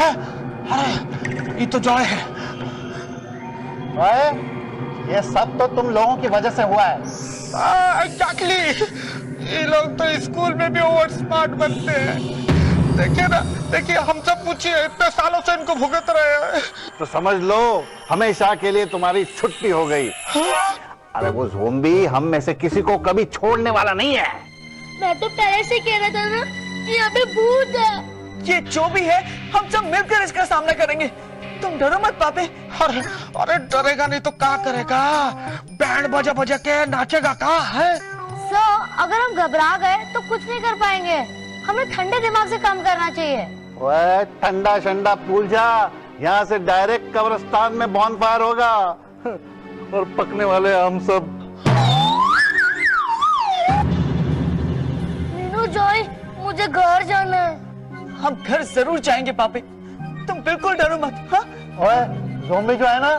है? अरे ये तो जॉय है। ओए, ये सब तो तुम लोगों की वजह से हुआ है। एग्जैक्टली, ये लोग तो स्कूल में भी ओवर स्मार्ट बनते हैं। देखिए ना, देखिए हम सब पूछिए, इतने सालों से इनको भुगत रहे हैं। तो समझ लो हमेशा के लिए तुम्हारी छुट्टी हो गई। अरे वो ज़ोंबी हम में से किसी को कभी छोड़ने वाला नहीं है। मैं तो पहले से कह रहा था ना कि यहाँ पे भूत है। ये जो भी है हम सब मिलकर इसका सामना करेंगे, तुम डरो मत पापे। अरे डरेगा नहीं तो क्या करेगा? बैंड बजा बजा के नाचेगा क्या है? अगर हम घबरा गए तो कुछ नहीं कर पाएंगे। हमें ठंडे दिमाग से काम करना चाहिए। ओए ठंडा शंडा भूल जा, यहाँ से डायरेक्ट कब्रिस्तान में बॉनफायर होगा और पकने वाले हम सब। मीनू, जॉय, मुझे घर जाना है। हम घर जरूर जाएंगे पापे, तुम बिल्कुल डरो मत। हाँ? ओए ज़ोंबी जो है ना,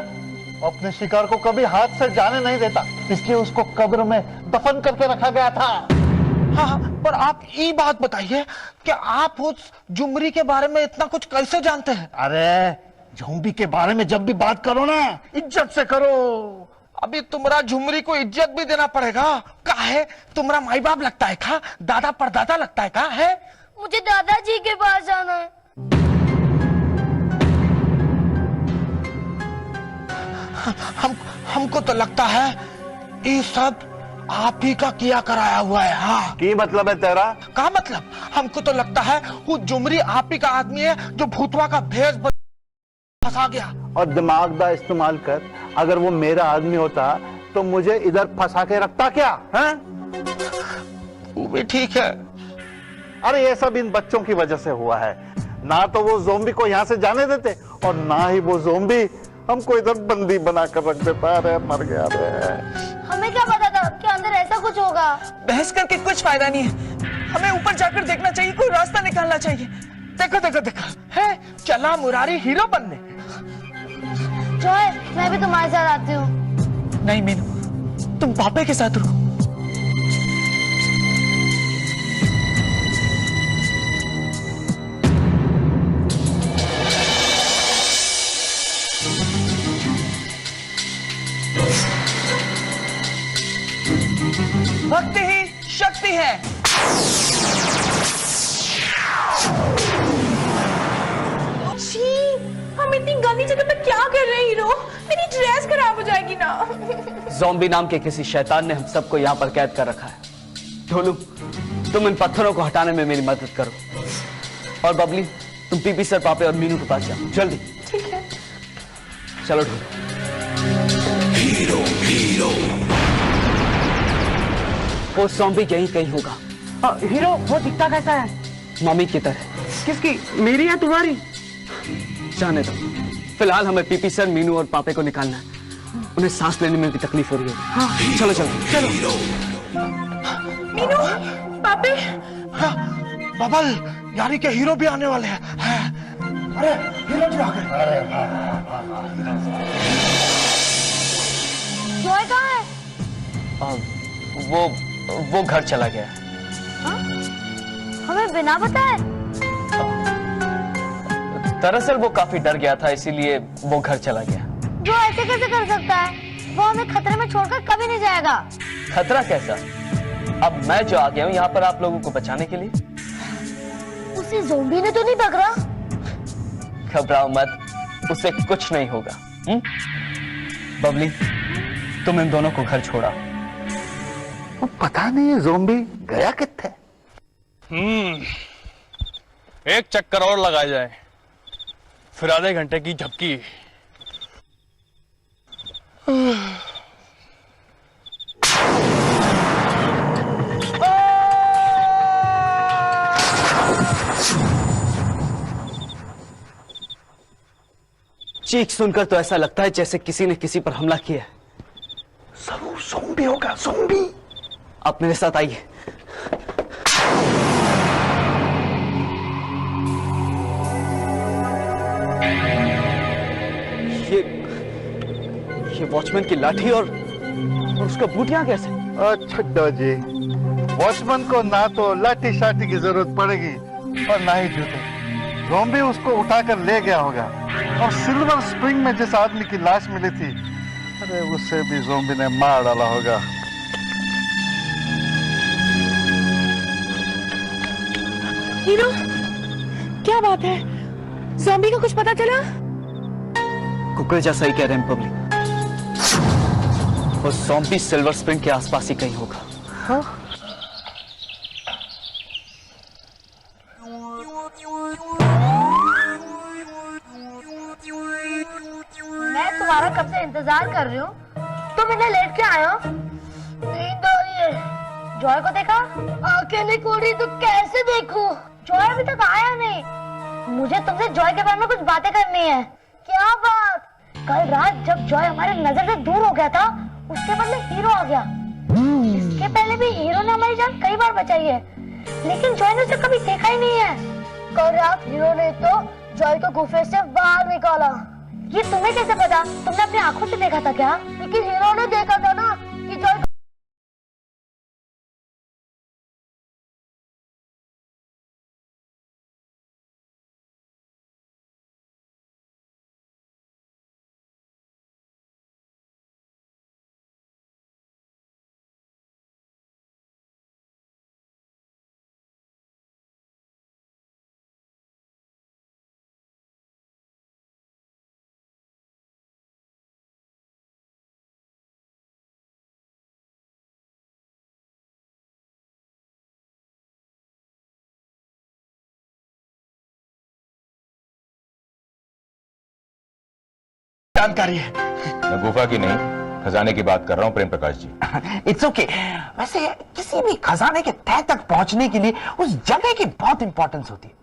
अपने शिकार को कभी हाथ से जाने नहीं देता, इसलिए उसको कब्र में दफन करके रखा गया था। हाँ, पर आप ये बात बताइए कि आप उस जुमरी के बारे में इतना कुछ कैसे जानते हैं? अरे ज़ोंबी के बारे में जब भी बात करो ना, इज्जत से करो। अभी तुम्हारा झुमरी को इज्जत भी देना पड़ेगा। का है तुम्हारा माई बाप लगता है का? दादा परदादा लगता है का? है मुझे दादाजी के पास जाना है। हमको तो लगता है ये सब आप ही का किया कराया हुआ है। हाँ, की मतलब है तेरा? का मतलब हमको तो लगता है वो जुमरी आप ही का आदमी है जो भूतवा का भेष फंसा गया। और दिमाग का इस्तेमाल कर, अगर वो मेरा आदमी होता तो मुझे इधर फंसा के रखता क्या है? वो भी ठीक है। अरे ये सब इन बच्चों की वजह से हुआ है। ना तो वो ज़ोंबी को यहाँ से जाने देते और ना ही वो ज़ोंबी हमको इधर बंदी बना कर रख देता। अरे मर गया रे। हमें क्या पता था कि अंदर ऐसा कुछ होगा। बहस करके कुछ फायदा नहीं है, हमें ऊपर जाकर देखना चाहिए, कोई रास्ता निकालना चाहिए। देखो देखो देखो, है चला मुरारी हीरो बनने। जॉय, मैं भी तुम्हारे साथ आती हूँ। नहीं मीनू, तुम पापे के साथ रहो। भक्ति ही शक्ति है। छी, हम इतनी गंदी जगह पे क्या कर रहे हैं हीरो? मेरी ड्रेस खराब हो जाएगी ना। ज़ॉम्बी नाम के किसी शैतान ने हम सबको यहाँ पर कैद कर रखा है। ढोलू, तुम इन पत्थरों को हटाने में मेरी मदद करो, और बबली तुम पीपी सर, पापे और मीनू के पास जाओ जल्दी। ठीक है। चलो ढोलू। हीरो हीरो वो ज़ॉम्बी यहीं कहीं होगा। हीरो, वो दिखता कैसा है? मम्मी की तरह। किसकी, मेरी या तुम्हारी? जाने दो, फिलहाल हमें पीपी सर, मीनू और पापे को निकालना है। उन्हें सांस लेने में भी तकलीफ हो रही है। हाँ, चलो चलो चलो। मीनू, पापे। हाँ, बबल, यानी कि हीरो भी आने वाले हैं। अरे हीरो भी आ गए। जॉय कहाँ है? वो घर चला गया। हाँ? हमें बिना बताए? दरअसल वो काफी डर गया था, इसीलिए वो घर चला गया। जो ऐसे कैसे कर सकता है? वो हमें खतरे में छोड़कर कभी नहीं जाएगा। खतरा कैसा? अब मैं जो आ गया हूँ यहाँ पर आप लोगों को बचाने के लिए। उसी ज़ोंबी ने तो नहीं पकड़ा? घबराओ मत, उससे कुछ नहीं होगा। बबली, तुम इन दोनों को घर छोड़ा। पता नहीं ज़ोंबी गया कित्थे। एक चक्कर और लगा जाए, फिर आधे घंटे की झपकी। चीख सुनकर तो ऐसा लगता है जैसे किसी ने किसी पर हमला किया है। जरूर ज़ोंबी होगा, ज़ोंबी। आप मेरे साथ आइए। ये वॉचमैन की लाठी और उसका बूट यहाँ कैसे? छड्डो जी, वॉचमैन को ना तो लाठी शाठी की जरूरत पड़ेगी और ना ही जूते। ज़ॉम्बी उसको उठाकर ले गया होगा। और सिल्वर स्प्रिंग में जिस आदमी की लाश मिली थी, अरे उसे भी ज़ॉम्बी ने मार डाला होगा। हीरो, क्या बात है? ज़ॉम्बी का कुछ पता चला? कुकरेजा सही कह रहे हैं पब्लिक। वो ज़ॉम्बी सिल्वर स्प्रिंग के आसपास ही कहीं होगा। हाँ? मैं तुम्हारा कब से इंतजार कर रही हूँ, तुम इन्हें लेट के आए हो? नींद आ रही है। जॉय को देखा? आंखें नहीं खोल रही तो कैसे देखूं? जॉय अभी तक आया नहीं। मुझे तुमसे जॉय के बारे में कुछ बातें करनी है। क्या बात? कल रात जब जॉय हमारे नजर से दूर हो गया था, उसके बदले हीरो आ गया। इसके पहले भी हीरो ने हमारी जान कई बार बचाई है, लेकिन जॉय ने उसे कभी देखा ही नहीं है। कल रात हीरो ने तो जॉय को गुफे से बाहर निकाला। ये तुम्हें कैसे पता? तुमने अपनी आंखों से देखा था क्या? लेकिन हीरो ने देखा था ना कि जॉय जानकारी है। मैं गुफा की नहीं, खजाने की बात कर रहा हूँ प्रेम प्रकाश जी। It's okay. वैसे किसी भी खजाने के तह तक पहुंचने के लिए उस जगह की बहुत इंपॉर्टेंस होती है।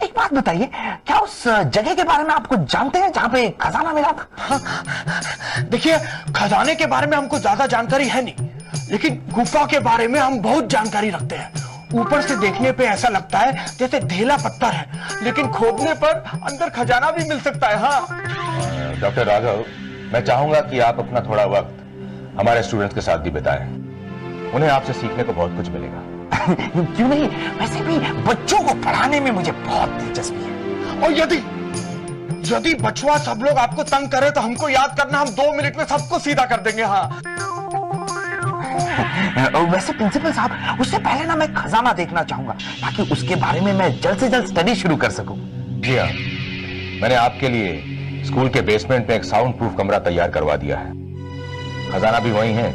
एक बात बताइए, क्या उस जगह के बारे में आप कुछ जानते हैं जहां पे खजाना मिला था? देखिए, खजाने के बारे में हमको ज्यादा जानकारी है नहीं, लेकिन गुफा के बारे में हम बहुत जानकारी रखते हैं। ऊपर से देखने पे ऐसा लगता है जैसे ढीला पत्थर है, लेकिन खोदने पर अंदर खजाना भी मिल सकता है। हाँ डॉक्टर राघव, मैं चाहूंगा कि आप अपना थोड़ा वक्त हमारे स्टूडेंट्स के साथ भी बिताएं। उन्हें आपसे सीखने को बहुत कुछ मिलेगा। क्यों नहीं, वैसे भी बच्चों को पढ़ाने में मुझे बहुत दिलचस्पी है। और यदि बचवा सब लोग आपको तंग करे तो हमको याद करना, हम 2 मिनट में सबको सीधा कर देंगे। हाँ वैसे प्रिंसिपल साहब, उससे पहले ना मैं खजाना देखना चाहूंगा, ताकि उसके बारे में मैं जल्द से जल्द स्टडी शुरू कर सकूं। जी हाँ, मैंने आपके लिए स्कूल के बेसमेंट में एक साउंड प्रूफ कमरा तैयार करवा दिया है। खजाना भी वही है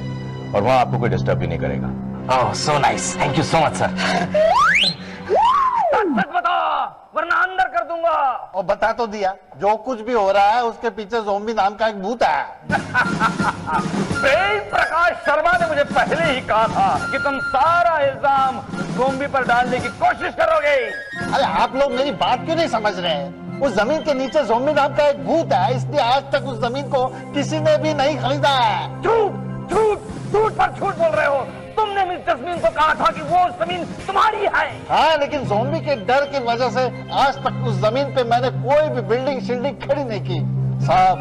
और वहां आपको कोई डिस्टर्ब भी नहीं करेगा। Oh so nice, thank you so much sir. सच बता, वरना अंदर कर दूंगा। और बता तो दिया, जो कुछ भी हो रहा है उसके पीछे ज़ॉम्बी नाम का एक भूत है। प्रेम प्रकाश शर्मा ने मुझे पहले ही कहा था कि तुम सारा इल्जाम ज़ॉम्बी पर डालने की कोशिश करोगे। अरे आप लोग मेरी बात क्यों नहीं समझ रहे हैं? उस जमीन के नीचे ज़ॉम्बी नाम का एक भूत है, इसलिए आज तक उस जमीन को किसी ने भी नहीं खरीदा है। झूठ झूठ झूठ पर झूठ बोल रहे हो। तुमने मिस जस्मीन को कहा था कि वो जमीन तुम्हारी है। हाँ, लेकिन ज़ॉम्बी के डर की वजह से आज तक उस जमीन पे मैंने कोई भी बिल्डिंग शिल्डिंग खड़ी नहीं की। साहब,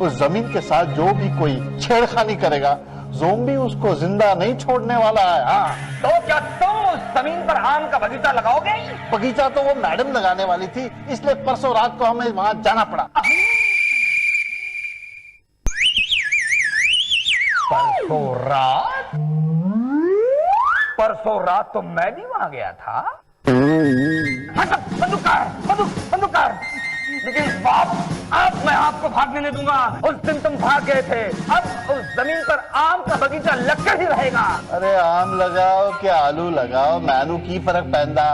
उस जमीन के साथ जो भी कोई छेड़खानी करेगा, ज़ॉम्बी उसको जिंदा नहीं छोड़ने वाला है। हाँ, तो क्या तुम उस जमीन पर आम का बगीचा लगाओगे? बगीचा तो वो मैडम लगाने वाली थी, इसलिए परसों रात को हमें वहां जाना पड़ा। परसों रात तो मैं भी वहां गया था। बंदूकदार, लेकिन बाप, अब मैं आपको भागने नहीं दूंगा। उस दिन तुम भाग गए थे, अब उस जमीन पर आम का बगीचा लगकर ही रहेगा। अरे आम लगाओ क्या आलू लगाओ, मैनू की फर्क पैदा।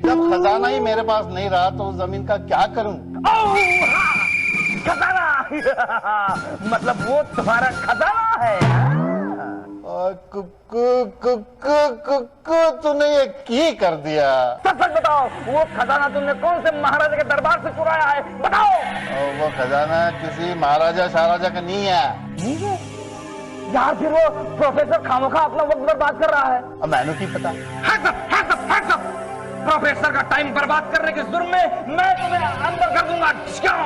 जब खजाना ही मेरे पास नहीं रहा तो उस जमीन का क्या करूं? खजाना मतलब वो तुम्हारा खजाना है। कुक्कू कुक्कू कुक्कू, तूने ये की कर दिया। सच बताओ, वो खजाना तुमने कौन से महाराजा के दरबार से चुराया है? बताओ। और वो खजाना किसी महाराजा शाहराजा का नहीं है। नहीं है यार, फिर वो प्रोफेसर खामोखा अपना वक्त बर्बाद कर रहा है। अब मैनू की पता। प्रोफेसर का टाइम बर्बाद करने के जुर्म में मैं तुम्हें अंदर कर दूंगा। क्यों?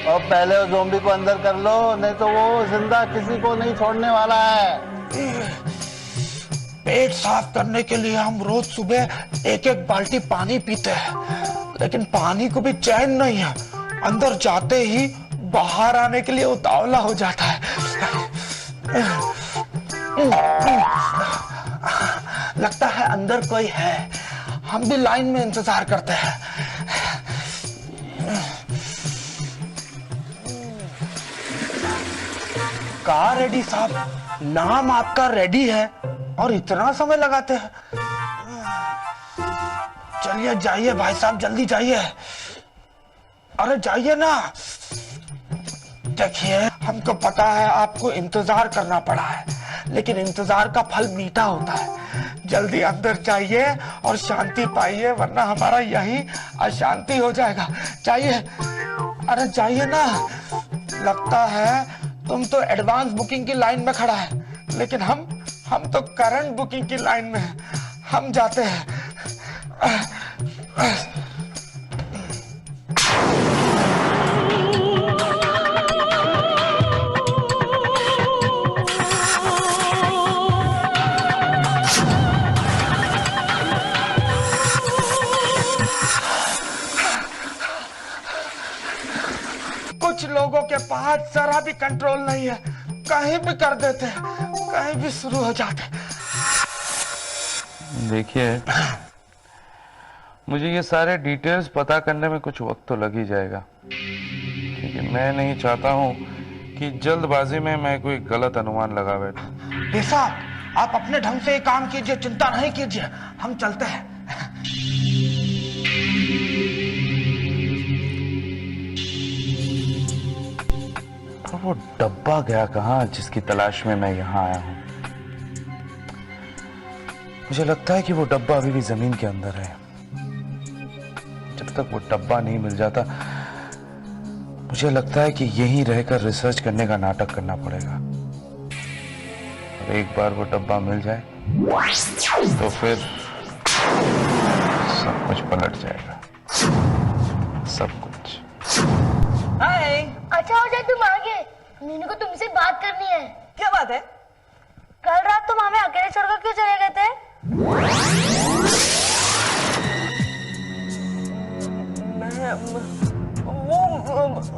और पहले उस ज़ॉम्बी को अंदर कर लो, नहीं तो वो जिंदा किसी को नहीं छोड़ने वाला है। पेट साफ करने के लिए हम रोज सुबह 1-1 बाल्टी पानी पीते हैं। लेकिन पानी को भी चैन नहीं है। अंदर जाते ही बाहर आने के लिए उतावला हो जाता है। लगता है अंदर कोई है। हम भी लाइन में इंतजार करते हैं। कार रेडी साहब, नाम आपका रेडी है और इतना समय लगाते हैं। चलिए जाइए भाई साहब, जल्दी जाइए। अरे जाइए ना। देखिए, हमको पता है आपको इंतजार करना पड़ा है, लेकिन इंतजार का फल मीठा होता है। जल्दी अंदर जाइए और शांति पाइए, वरना हमारा यहीं अशांति हो जाएगा। जाइए, अरे जाइए ना। लगता है तुम तो एडवांस बुकिंग की लाइन में खड़ा है, लेकिन हम तो करंट बुकिंग की लाइन में हैं। हम जाते हैं। कुछ लोगों के पास जरा भी कंट्रोल नहीं है, कहीं भी कर देते हैं, कहीं भी शुरू हो जाते। देखिए, मुझे ये सारे डिटेल्स पता करने में कुछ वक्त तो लग ही जाएगा, क्योंकि मैं नहीं चाहता हूँ कि जल्दबाजी में मैं कोई गलत अनुमान लगा बैठूं। बेसा, आप अपने ढंग से काम कीजिए, चिंता नहीं कीजिए, हम चलते हैं। वो डब्बा गया कहाँ जिसकी तलाश में मैं यहाँ आया हूँ? मुझे लगता है कि वो डब्बा अभी भी जमीन के अंदर है। जब तक वो डब्बा नहीं मिल जाता, मुझे लगता है कि यहीं रहकर रिसर्च करने का नाटक करना पड़ेगा। और एक बार वो डब्बा मिल जाए तो फिर सब कुछ पलट जाएगा, सब कुछ। हाय। अच्छा हो जाए तुम आगे, मीनू को तुमसे बात करनी है। क्या बात है? कल रात तुम हमें अकेले छोड़कर क्यों चले गए थे?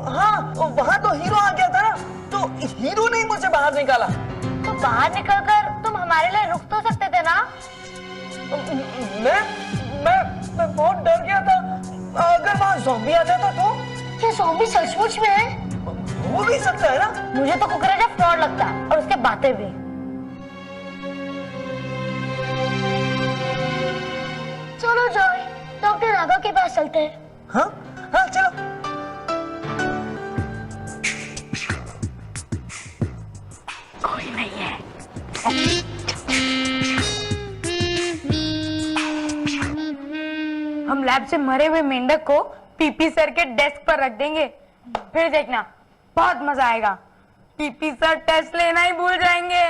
हाँ, वहाँ तो हीरो आ गया था ना, तो हीरो ने मुझे बाहर निकाला। तो बाहर निकलकर तुम हमारे लिए रुक तो सकते थे ना? मैं बहुत डर गया था, अगर वहाँ ज़ॉम्बी आ जाता तो। क्या ज़ॉम्बी सचमुच में है? हो भी सकता है ना। मुझे तो कुकरेजा फ्रॉड लगता है, और उसके बातें भी। चलो जॉय, डॉक्टर नागा के पास चलते हैं। हाँ हाँ, चलो। कोई नहीं है। हम लैब से मरे हुए मेंढक को पीपी सर के डेस्क पर रख देंगे, फिर देखना बहुत मजा आएगा। पीपी सर टेस्ट लेना ही भूल जाएंगे।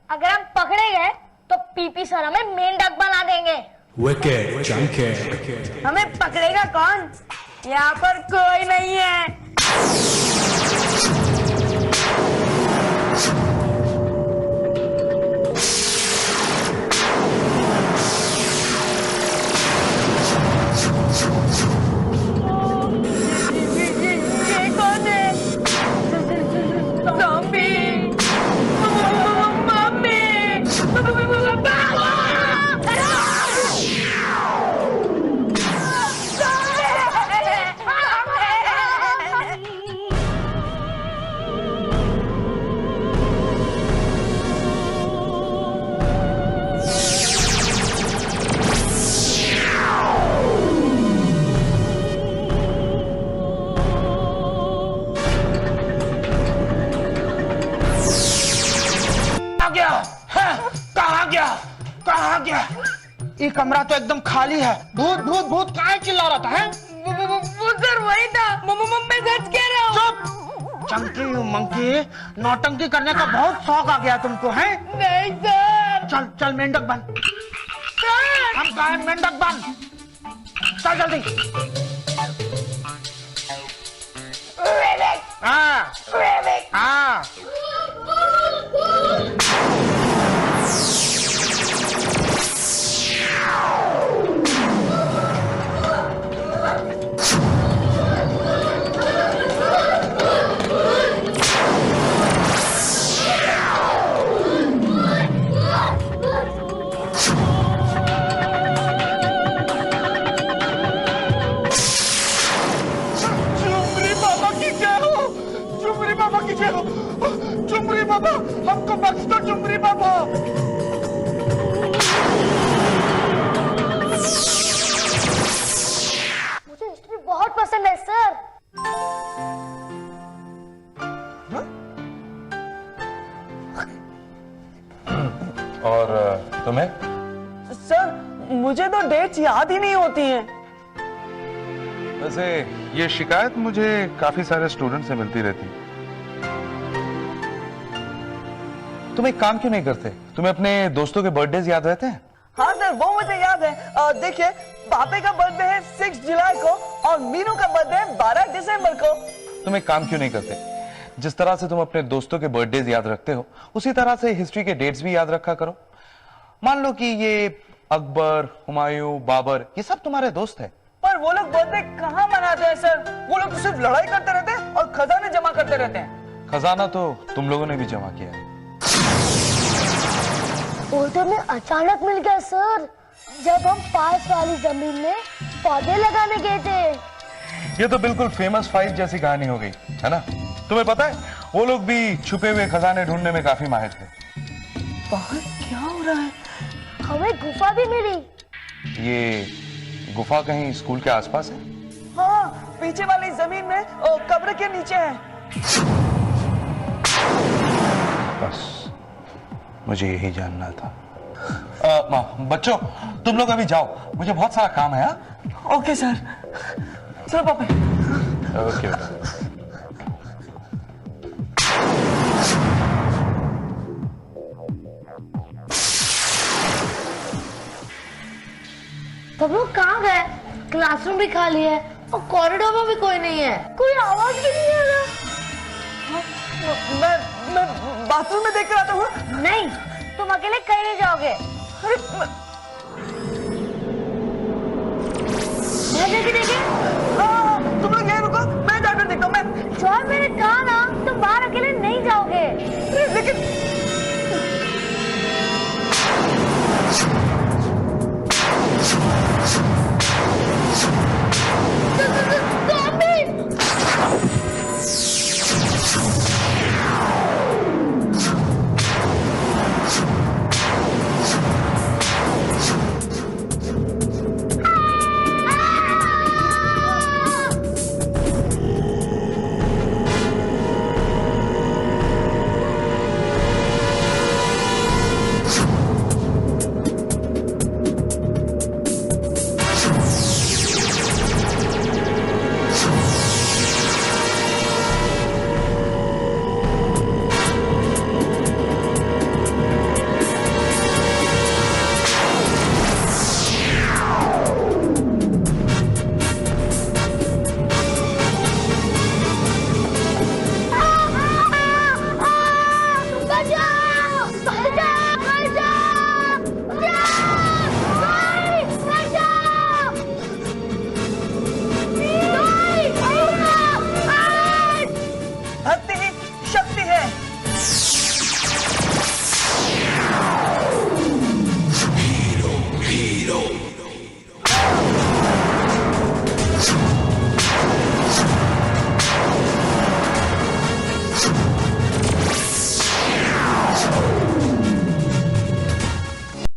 अगर हम पकड़े गए तो पीपी सर हमें मेंढक बना देंगे। Wicked Junkie. हमें पकड़ेगा कौन? यहाँ पर कोई नहीं है। ये कौन है? ज़ॉम्बी। मम्मी। कहाँ गया? ये कमरा तो एकदम खाली है। भूत भूत भूत कहाँ चिल्ला रहा था? है? वो सर वही था। मैं सच कह रहा हूँ। चुप! चंकी मंकी, नौटंकी करने का बहुत शौक आ गया तुमको, है? नहीं सर। चल चल मेंढक बन। सर! हम कहा मेंढक बन। चल जल्दी। हाँ हाँ। बख्श दो चुमरी बाबा। मुझे हिस्ट्री बहुत पसंद है सर। और तुम्हें? सर मुझे तो डेट्स याद ही नहीं होती हैं। वैसे ये शिकायत मुझे काफी सारे स्टूडेंट से मिलती रहती। तुम एक काम क्यों नहीं करते? तुम्हें अपने दोस्तों के बर्थडेज याद रहते हैं? हाँ सर वो मुझे याद है। देखिए पापे का बर्थडे है 6 जुलाई को और मीनू का बर्थडे है 12 दिसंबर को। तुम एक काम क्यों नहीं करते? जिस तरह से तुम अपने दोस्तों के बर्थडेज याद रखते हो उसी तरह से हिस्ट्री के डेट्स भी याद रखा करो। मान लो कि ये अकबर, हुमायूं, बाबर ये सब तुम्हारे दोस्त हैं। पर वो लोग बर्थडे कहाँ मनाते हैं सर? वो लोग तो सिर्फ लड़ाई करते रहते हैं और खजाने जमा करते रहते हैं। खजाना तो तुम लोगों ने भी जमा किया है। बोलते में अचानक मिल गया सर, जब हम पास वाली जमीन में पौधे लगाने गए थे। ये तो बिल्कुल फेमस फाइव जैसी कहानी हो गई है ना? तुम्हें पता है वो लोग भी छुपे हुए खजाने ढूंढने में काफी माहिर थे। बाहर क्या हो रहा है? हमें गुफा भी मिली। ये गुफा कहीं स्कूल के आसपास है? हाँ पीछे वाली जमीन में कब्र के नीचे है। बस मुझे यही जानना था। बच्चों तुम लोग अभी जाओ, मुझे बहुत सारा काम है। Okay sir. चलो पापा। ओके सब लोग कहाँ गए? क्लासरूम भी खाली है और कॉरिडोर में भी कोई नहीं है। कोई आवाज भी नहीं आ रहा। मैं बाथरूम में देख कर आता हूँ। नहीं तुम अकेले कहीं नहीं जाओगे। अरे